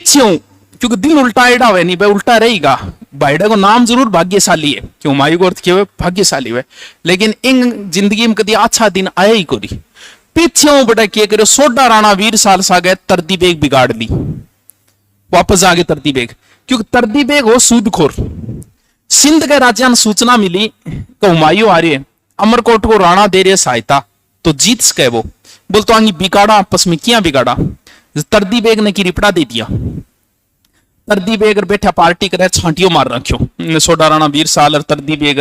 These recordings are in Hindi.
पीछे हूं, क्योंकि दिन उल्टा एड़ा हुआ नहीं भाई, उल्टा रहेगा। बाइडा को नाम जरूर भाग्यशाली है, क्यों हुमायूं को अर्थ किया भाग्यशाली हुए, लेकिन इन जिंदगी में कभी अच्छा दिन आया ही कोरी। पीछे हूं बेटा क्या करो, सोडा राणा वीर साल सा गए, तरती बेग बिगाड़ ली, वापस आ गए तरती बेग, क्योंकि तरती बेग हो सूदखोर। सिंध के राजा ने सूचना मिली कि हुमायूं आ रहे हैं, अमरकोट को राणा दे रहे सहायता, तो जीत सके वो। बोल तो आगे बिगाड़ा, आपस में क्या बिगाड़ा, तरदी बेग ने की रिपड़ा दे दिया। तरदी बेग बैठा पार्टी करे, छांटियों मार रखियो सोडा राणा वीर साल और तरदी बेग।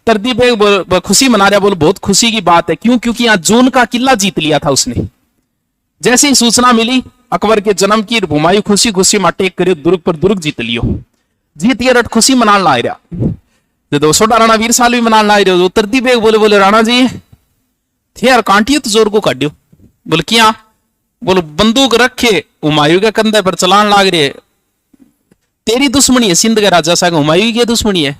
तरदी बेग खुशी मना रहा, बोल बहुत खुशी की बात है, क्यों, क्योंकि यहाँ जून का किला जीत लिया था उसने। जैसे ही सूचना मिली अकबर के जन्म की, हुमायूं खुशी खुशी माटेक करियो, दुर्ग पर दुर्ग जीत लियो, जीत के रट खुशी मनान ला रहा। जो सोडा राणा वीर साल भी मनान ला रहे हो, तरदी बेग बोले, बोले राणा जी थे यार कांटियो तो जोर को काटियो। बोले क्या, बोलो बंदूक रखे हुमायूं के कंधे पर चलान लाग रहे, तेरी दुश्मनी है सिंध के राजा साहब, हुमायूं की दुश्मनी है।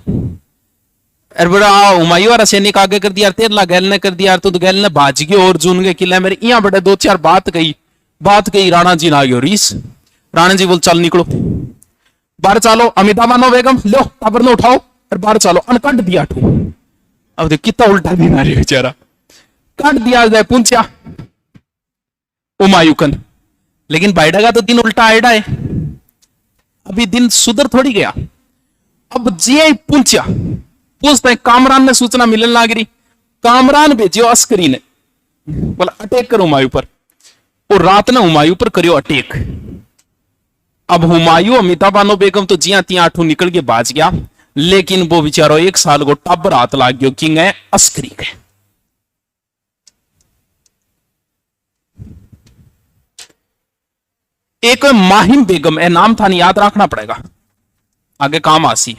अरे बड़ा हुमायूं वाला सैनिक आगे कर दिया, तेरला गैल ने कर दिया, तो गैल ने भाज गयो और जून के किले मेरे यहाँ बड़े दो चार बात कही, राणा जी ना गयो रीस। राणा जी बोल चल निकलो बाहर, चलो अमिताबानो बेगम लो टाबर ने उठाओ और बाहर चलो, अनकंट दिया ठू। अब देख कितना उल्टा दिन आ रही बेचारा, काट दिया जाए पूछा हुमायूं कन, लेकिन बाइडा का तो दिन उल्टा आएडा है, अभी दिन सुधर थोड़ी गया। अब जे पूछा पूछते हैं, कामरान ने सूचना मिलने लग रही, कामरान भेजियो अस्करी ने, बोला अटैक करो हुमायूं पर, और रात ने हुमायूं पर करियो अटैक। अब हुमायूं अमिताबानो बेगम तो जिया तिया आठू निकल के बाज गया, लेकिन वो बेचारो 1 साल को टाबर हाथ लाग गयो किंग है अस्करी के। एक माहिम बेगम है नाम था, नहीं याद रखना पड़ेगा, आगे काम आसी,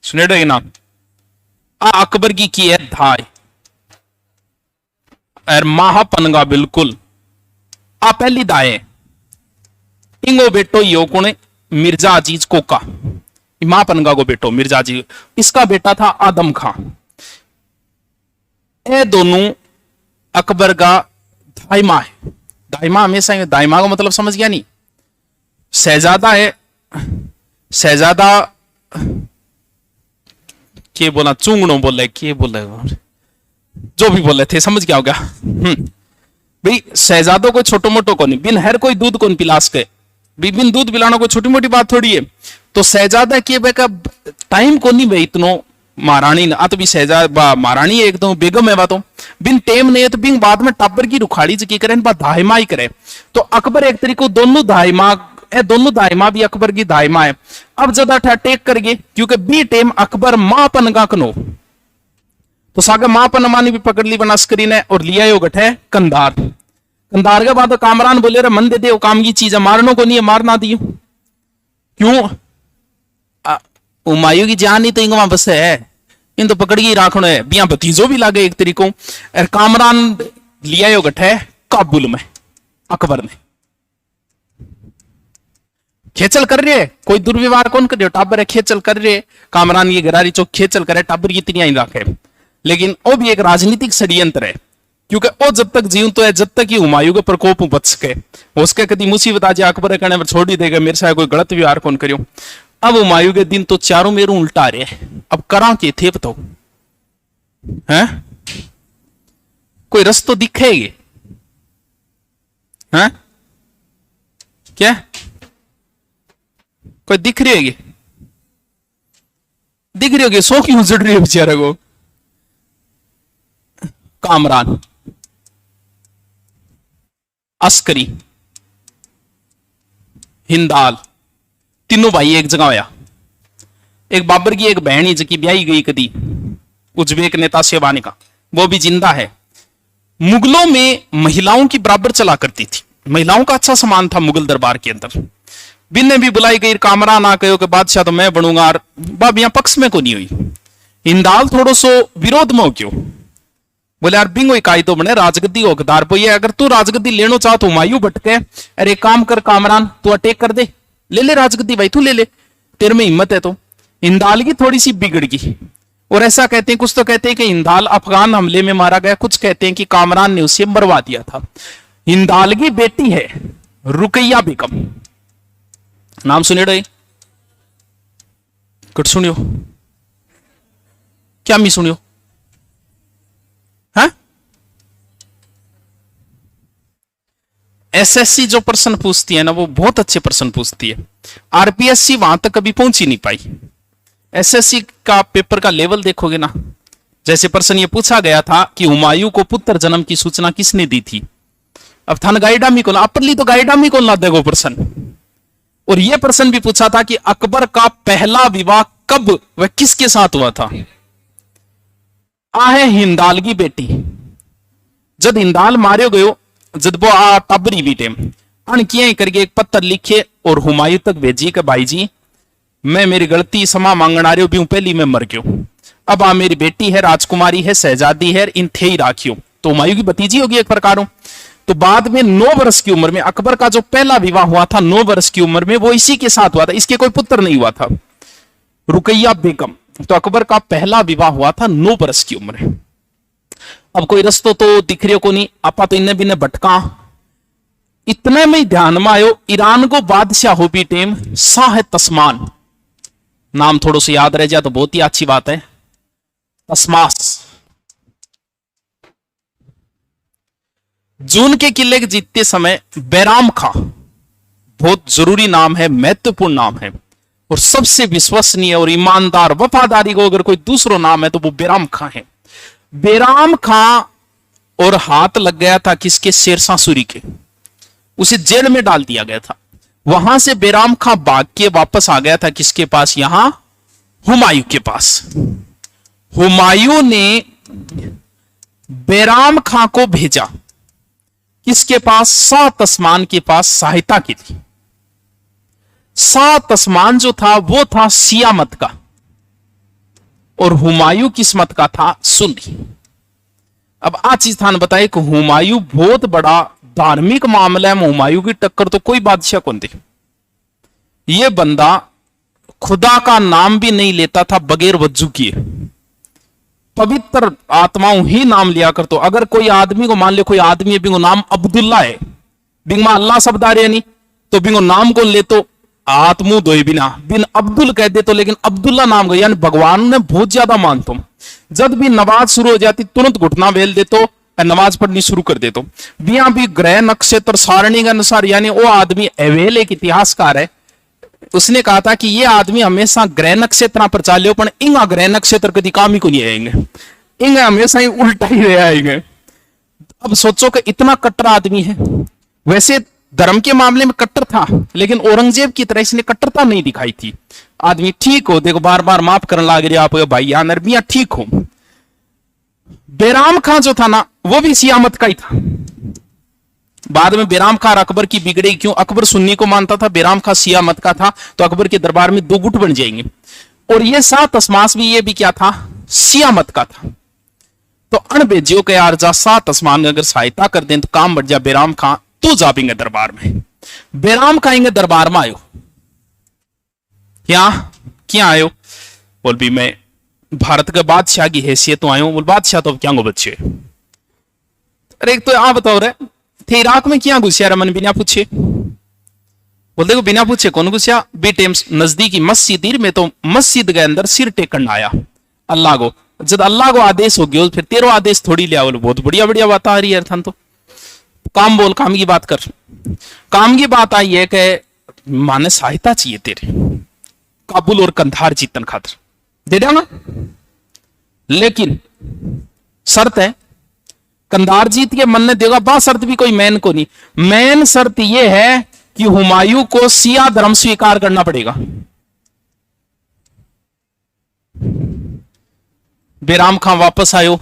सुने नाम। अकबर की है धाय और महापनगा बिल्कुल आ पहली दाए, इंगो बेटो यो कुणे मिर्जा अजीज कोका, महापनगा को बेटो मिर्जा अजीज, इसका बेटा था आदम खां। ये दोनों अकबर का दाइमा है। दाइमा हमेशा, दाइमा का मतलब समझ गया नहीं, शहजादा है, शहजादा के बोला चुंगड़ो बोले, के बोले जो भी बोले थे समझ क्या हो गया। भाई शहजादों को छोटो मोटो को नहीं, बिन हर कोई दूध को पिलास के, बिन दूध पिलाना कोई छोटी मोटी बात थोड़ी है। तो शहजादा के बेका टाइम को नहीं भाई इतनो, महारानी ने तो भी शहजादा महारानी एक तो बेगम है, तो बिन टेम नहीं है, तो बिन बाद में टाबर की रुखाड़ी की करे, दाहिमा ही करे। तो अकबर एक तरीके दोनों दाहिमा, दोनों दाहिमा भी अकबर की दाहिमा है। अब ज्यादा अटैक करगे, क्योंकि बी टेम अकबर मापनगा कनो, तो सागर मापनमा ने भी पकड़ ली बनस्करी ने, और लिया यो गठे कंधार। कंधार के बाद तो कामरान बोले रे मन दे दे, वो काम की चीज है, मारनो को नहीं है, मारना दियो क्यों, हुमायूं की जान नहीं तो इंगवा बस है, इन तो पकड़ ही राखनो है, बिया भतीजो भी लागे एक तरीको। और कामरान लिया यो गठे काबुल में, अकबर ने खेचल कर रहे, कोई दुर्व्यवहार कौन कर रहे, टाबर है खेचल कर रहे, कामरान ये गरारी चौक खेचल करे, टाबर की इतनी ही राखे, लेकिन वो भी एक राजनीतिक षड्यंत्र है, क्योंकि वो जब तक जीव तो है, जब तक ही हुमायूं के प्रकोप बच सके, हो सके कभी मुसीबत आज अकबर कहने पर छोड़ ही देगा, मेरे साथ कोई गलत व्यवहार कौन करियो। अब हुमायूं के दिन तो चारों मेरू उल्टा रहे, अब करा के थे बताओ, हैं कोई रस्तो दिखेगी, हैं क्या कोई दिख रही होगी, दिख रही होगी, सो क्यों जुड़ रही है बेचारे को। कामरान, अस्करी, हिंदाल, तीनों भाई एक जगह होया। एक बाबर की एक बहन ही जकी ब्याही गई कदी, उज्बेक नेता शेबानी का, वो भी जिंदा है। मुगलों में महिलाओं की बराबर चला करती थी, महिलाओं का अच्छा सम्मान था मुगल दरबार के अंदर। बिन ने भी बुलाई गई, कामरान आ कहो कि बादशाह तो मैं बनूंगा, और बाब यहां पक्ष में को नहीं हुई। हिंदाल थोड़ो सो विरोध में हो क्यों, बोले यार बिंगो इकाई तो बने राजगद्दी हकदार पोई है, अगर तू राजगद्दी लेनो चाहो तो हुमायूं भटके, अरे एक काम कर कामरान तू अटैक कर दे, ले ले राजगद्दी भाई, तू ले ले, तेरे में हिम्मत है तो। हिंदाल की थोड़ी सी बिगड़ गई, और ऐसा कहते हैं, कुछ तो कहते हैं कि हिंदाल अफगान हमले में मारा गया, कुछ कहते हैं कि कामरान ने उसे मरवा दिया था। हिंदाल की बेटी है रुकैया बेगम। नाम सुने रहे कट सुनियो क्या मी सुनियो है। एसएससी जो प्रश्न पूछती है ना वो बहुत अच्छे प्रश्न पूछती है। आरपीएससी वहां तक कभी पहुंच ही नहीं पाई। एसएससी का पेपर का लेवल देखोगे ना, जैसे प्रश्न ये पूछा गया था कि हुमायूं को पुत्र जन्म की सूचना किसने दी थी। अब थान गाइडामी को अपरली तो गाइडामी को ला देगो प्रश्न। और यह प्रश्न भी पूछा था कि अकबर का पहला विवाह कब वह किसके साथ हुआ था। आहे हिंदाल की बेटी जब हिंदाल मारे गयो जब वो टबरी भी टेम अणकिया करके एक पत्र लिखे और हुमायूं तक भेजी कि भाई जी मैं मेरी गलती क्षमा मांगण आ रही हूं, पहली मैं मर गयो, अब आ मेरी बेटी है राजकुमारी है शहजादी है इन थे ही राखियो। तो हुमायूं की भतीजी होगी एक प्रकार। तो बाद में 9 वर्ष की उम्र में अकबर का जो पहला विवाह हुआ था 9 वर्ष की उम्र में वो इसी के साथ हुआ था, इसके कोई पुत्र नहीं हुआ था, रुकैया बेगम। तो अकबर का पहला विवाह हुआ था 9 वर्ष की उम्र में। अब कोई रस्तो तो दिख रहे को नहीं, आपा तो इन्हें बिने भटका। इतने में ध्यान में आयो ईरान को बादशाह हो भी टेम शाह तस्मान, नाम थोड़ा सा याद रह जाए तो बहुत ही अच्छी बात है। तस्मास जून के किले के जीतते समय बैराम खां बहुत जरूरी नाम है, महत्वपूर्ण नाम है और सबसे विश्वसनीय और ईमानदार वफादारी को अगर कोई दूसरा नाम है तो वो बैराम खां है। बैराम खां और हाथ लग गया था किसके, शेरशाह सूरी के, उसे जेल में डाल दिया गया था। वहां से बैराम खां भाग के वापस आ गया था किसके पास, यहां हुमायूं के पास। हुमायूं ने बैराम खां को भेजा किसके पास, शाह तस्मान के पास सहायता की थी। शाह तस्मान जो था वो था शिया मत का और हुमायूं किस मत का था, सुन्नी। अब आज चीज थान बताए कि हुमायूं बहुत बड़ा धार्मिक मामला में हुमायूं की टक्कर तो कोई बादशाह कौन थी। यह बंदा खुदा का नाम भी नहीं लेता था बगैर वज्जू किए, पवित्र आत्माओं ही नाम लिया कर। तो अगर कोई आदमी को मान ले कोई आदमी बिंगो नाम अब्दुल्ला है, बिंग अल्लाह शब्द आ रहे नहीं तो बिंगो नाम को ले तो आत्मू दो बिना बिन अब्दुल कह दे तो, लेकिन अब्दुल्ला नाम को यानी भगवान ने बहुत ज्यादा मानता हूं। जब भी नमाज शुरू हो जाती तुरंत घुटना बेल दे तो नमाज पढ़नी शुरू कर दे तो बिया भी ग्रह नक्षत्र सारणी के अनुसार, यानी वो आदमी अवेल एक इतिहासकार है, उसने कहा था कि ये आदमी हमेशा ग्रह नक्षत्र पर चाले पर इंगा ग्रह नक्षत्र कभी काम ही को नहीं आएंगे, इंगा हमेशा ही उल्टा ही रह आएंगे। अब सोचो कि इतना कट्टर आदमी है, वैसे धर्म के मामले में कट्टर था लेकिन औरंगजेब की तरह इसने कट्टरता नहीं दिखाई थी। आदमी ठीक हो, देखो बार बार माफ करने लग रहे आप भाई या नरबिया ठीक हो। बैराम खां जो था ना वो भी सियामत का ही था। बाद में बैराम खां अकबर की बिगड़ी, क्यों, अकबर सुन्नी को मानता था, बैराम खां शिया मत का था, तो अकबर के दरबार में 2 गुट बन जाएंगे। और ये शाह तस्मास भी, ये भी क्या था, शिया मत का था। तो अणबेजियो के यार जा शाह तस्मान अगर सहायता कर दें तो काम बढ़ जा। बैराम खां तू जाएंगे दरबार में। बैराम खां इंगे दरबार में आयो, क्या आयो, बोल भी मैं भारत के बादशाह की हैसियत तो आयो। बोल बादशाह तो क्या गो बच्चे, अरे एक तो आप बताओ रे थे इराक में क्या घुसिया रमन बिना पूछे। बोल देखो बिना पूछे कौन घुसिया, बेटे नजदीकी मस्जिद में तो मस्जिद के अंदर सिर टेकन आया अल्लाह को। जब अल्लाह को आदेश हो गया फिर तेरो आदेश थोड़ी लिया। बोल बहुत बढ़िया बढ़िया बात आ रही है थान, तो काम बोल, काम की बात कर। काम की बात आई है कि माने सहायता चाहिए तेरे काबुल और कंधार जीतन खातर, दे देना, लेकिन शर्त है कंधार जीत के मन ने देगा। बा शर्त भी कोई मैन को नहीं, मैन शर्त यह है कि हुमायूं को शिया धर्म स्वीकार करना पड़ेगा। बैराम खां वापस आयो,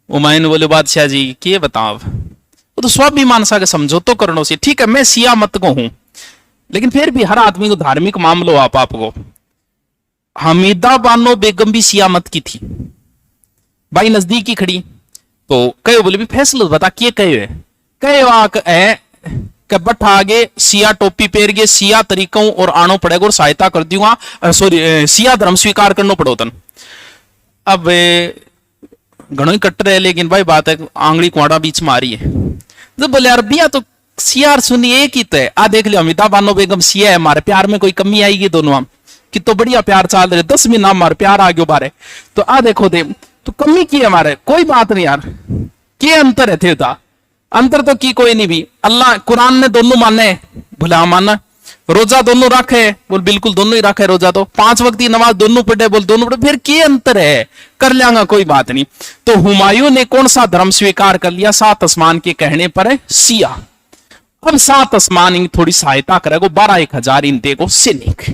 हुमायूं ने बोले बादशाह जी के बताओ, वो तो स्वाभिमान सा के समझौतो करनो से, ठीक है मैं शिया मत को हूं लेकिन फिर भी हर आदमी को धार्मिक मामलो आपको। हमीदा बानो बेगम भी शिया मत की थी, भाई नजदीक ही खड़ी, तो कहे बोले भी फैसला बता के कहे वाक है कि बट आगे शिया टोपी पहन के शिया तरीकों और आनो पड़ेगा और सहायता कर दूंगा, सॉरी शिया धर्म स्वीकार करना पड़ो तन। अब घणो ही कट्टर है लेकिन भाई बात है आंगली कुआड़ा बीच में आ रही है। जब बोले अरबिया तो सियार सुनी एक ही तो है। आ देख लियो अमिताभ बानो बेगम सिया है, हमारे प्यार में कोई कमी आएगी दोनों हम कि तो बढ़िया प्यार चल रहे 10 महीना हमारे प्यार आ गयो बारे। तो आ देखो दे तो कमी की है हमारे, कोई बात नहीं यार, क्या अंतर है थे था? अंतर तो की कोई नहीं भी। अल्लाह कुरान ने दोनों माने, भुला माना। रोजा दोनों रखे, बोल बिल्कुल दोनों ही रखे रोजा, तो 5 वक्त की नमाज दोनों पढ़े, बोल दोनों पढ़े, फिर क्या अंतर है? कर लेंगा कोई बात नहीं। तो हुमायूं ने कौन सा धर्म स्वीकार कर लिया? 7 आसमान के कहने पर है सिया। अब 7 आसमान इन थोड़ी सहायता करेगा, 12-1000 इन देगो सैनिक।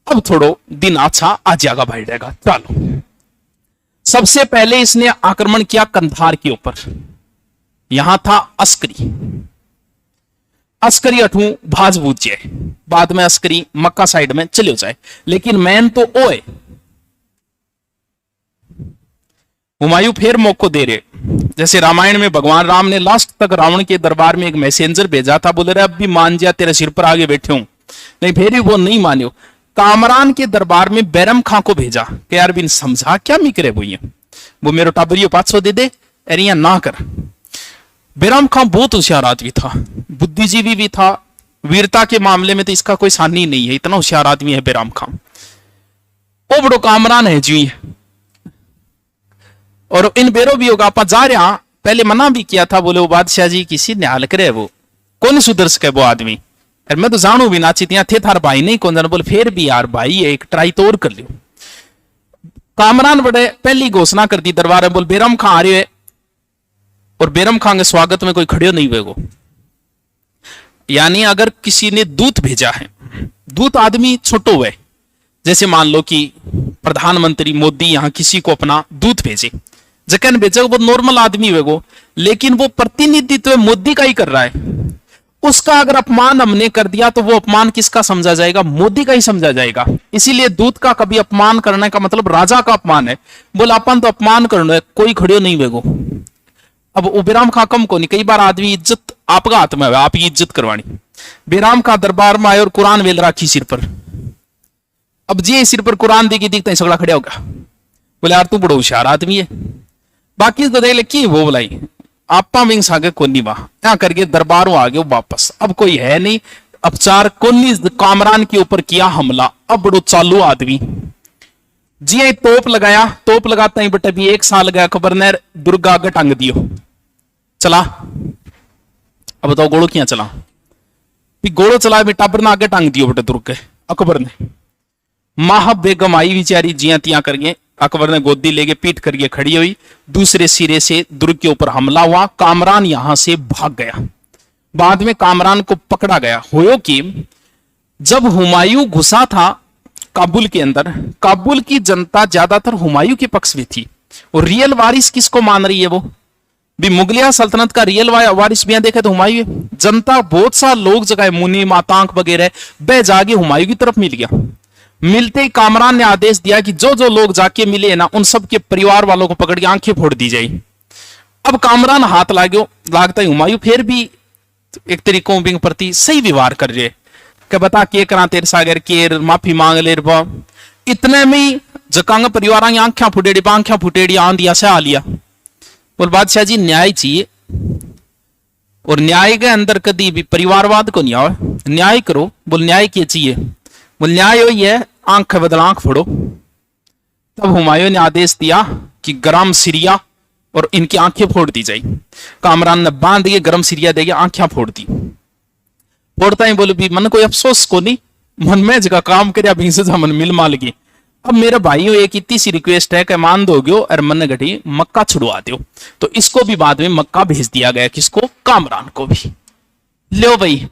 अब थोड़ो दिन अच्छा आ जाएगा भाई रहेगा। चलो सबसे पहले इसने आक्रमण किया कंधार के ऊपर। यहां था अस्करी, अस्करी अठू भाज बूझे, बाद में अस्करी मक्का साइड में चले जाए, लेकिन मैन तो ओए हुमायूं फिर मौको दे रहे। जैसे रामायण में भगवान राम ने लास्ट तक रावण के दरबार में एक मैसेंजर भेजा था, बोले रहे अब भी मान जा, तेरे सिर पर आगे बैठे हूं, नहीं फिर भी वो नहीं मानियो। कामरान के दरबार में बैरम खां को भेजा कि यार बिन समझा क्या मिकरे वो मेरे टाबरियो 500 दे दे, अरे ना कर। बैरम खां बहुत होशियार आदमी था, बुद्धिजीवी भी था, वीरता के मामले में तो इसका कोई सानी नहीं है, इतना होशियार आदमी है बैरम खां। ओ बड़ो कामरान है जी। और इन बेरो भी होगा आप जा रहा, पहले मना भी किया था, बोले वो बादशाह जी किसी न्याल करे, वो कौन सुधर सके वो आदमी, अरे मैं तो जानू भी ना चितिया थे थार भाई नहीं कौन जाना, बोले फिर भी यार भाई है, एक ट्राई तो और कर लियो। कामरान बड़े पहली घोषणा कर दी दरबार में, बोल बैरम खां आ रहे है, और बैरम खां के स्वागत में कोई खड़े नहीं हुए। यानी अगर किसी ने दूत भेजा है, दूत आदमी छोटो हुए, जैसे मान लो कि प्रधानमंत्री मोदी यहां किसी को अपना दूत भेजे, जकन भेजे वो नॉर्मल आदमी हुए, लेकिन वो प्रतिनिधित्व मोदी का ही कर रहा है, उसका अगर अपमान हमने कर दिया तो वो अपमान किसका समझा जाएगा? मोदी का ही समझा जाएगा। इसीलिए दूत का कभी अपमान करने का मतलब राजा का अपमान है। बोला अपन तो अपमान करना है, कोई खड़े नहीं वेगो। अब वो बैरम खां कम को नहीं, कई बार आदमी इज्जत आपका हाथ में है, आप ये इज्जत करवानी। बैरम खां दरबार में आए और कुरान वेल राखी सिर पर। अब जी सिर पर कुरान देखी दिखता है, सगड़ा खड़ा होगा, बोले यार तू बड़ो होशियार आदमी है। बाकी तो देख ले की वो बोलाई आपा विंग्स आगे कोनी वाह क्या करके दरबारों आ गए वापस। अब कोई है नहीं, अपचार कोनी कामरान के ऊपर किया हमला। अब बड़ो चालू आदमी जी तोप लगाया, तोप लगाता ही बटे भी 1 साल गया, अकबर ने दुर्गा आगे टांग दियो, चला। अब बताओ गोड़ो क्या चला भी, गोड़ो चला भी टाबर ने आगे टांग दियो बटे दुर्ग के अकबर ने। माह बेगम आई बेचारी जिया तिया करके, अकबर ने गोदी लेके पीठ करके खड़ी हुई, दूसरे सिरे से दुर्ग के ऊपर हमला हुआ, कामरान यहां से भाग गया। बाद में कामरान को पकड़ा गया। होयो कि जब हुमायूं घुसा था काबुल के अंदर, काबुल की जनता ज्यादातर हुमायूं के पक्ष में थी, और रियल वारिस किसको मान रही है? वो भी मुगलिया सल्तनत का रियल वारिस भी देखे तो हुमायूं है। जनता बहुत सा लोग जगह मुनि मातांक वगैरह बह जाके हुमायूं की तरफ मिल गया। मिलते ही कामरान ने आदेश दिया कि जो जो लोग जाके मिले ना उन सब के परिवार वालों को पकड़ के आंखें फोड़ दी जाए। अब कामरान हाथ लागता ही हुमायूं फिर भी एक तरीकों के प्रति सही व्यवहार कर रहे कि बता के करा तेरे सागर के माफी मांग ले। इतने में जकांग परिवार की आंखें फुटेड़ी आंखें फुटेड़ी आंधिया से आ लिया। बोल बादशाह जी न्याय चाहिए, और न्याय के अंदर कभी भी परिवारवाद को नहीं आओ, न्याय करो। बोल न्याय क्या चाहिए? बोल न्याय वही है आंख बदल आंख फोड़ो। तब हुमायूं ने आदेश दिया कि गरम सिरिया और इनकी आंखें फोड़ दी जाए। कामरान ने बांध दिए, गरम सिरिया देके आंखें फोड़ दी। फोड़ता ही बोले भी मन कोई अफसोस को नहीं, मन में जगह काम कर मन मिल माल गई। अब मेरे भाइयों एक इतनी सी रिक्वेस्ट है कि मान दोगे और मन घटी मक्का छुड़वा दो। तो इसको भी बाद में मक्का भेज दिया गया, किसको? कामरान को भी। लो भाई